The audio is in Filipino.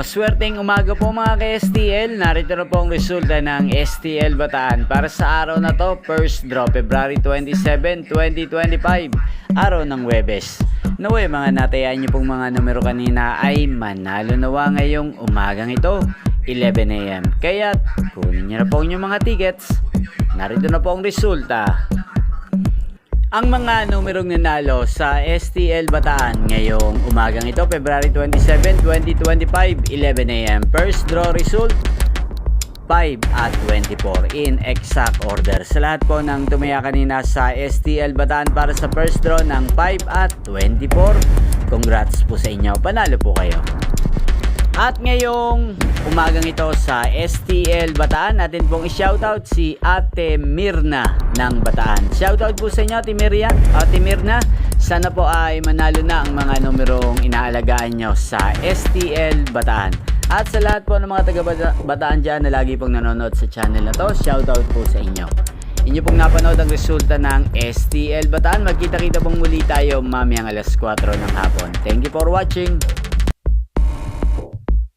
Maswerteng umaga po mga ka-STL. Narito na po ang resulta ng STL Bataan para sa araw na to, first draw, February 27, 2025, araw ng Huwebes. Naway mga natayaan niyo pong mga numero kanina ay manalo nawa ngayong umagang ito, 11 AM. Kaya kunin niyo na po yung mga tickets. Narito na po ang resulta. Ang mga numerong nanalo sa STL Bataan ngayong umagang ito, February 27, 2025, 11 AM. First draw result, 5 at 24 in exact order. Sa lahat po ng tumaya kanina sa STL Bataan para sa first draw ng 5 at 24, congrats po sa inyo. Panalo po kayo. At ngayong umagang ito sa STL Bataan, natin pong i-shoutout si Ate Mirna ng Bataan. Shoutout po sa inyo Ate Mirna. Sana po ay manalo na ang mga numerong inaalagaan nyo sa STL Bataan. At sa lahat po ng mga taga-Bataan dyan na lagi pong nanonood sa channel na to, shoutout po sa inyo. Inyo pong napanood ang resulta ng STL Bataan. Magkita-kita pong muli tayo mamayang alas 4 ng hapon. Thank you for watching.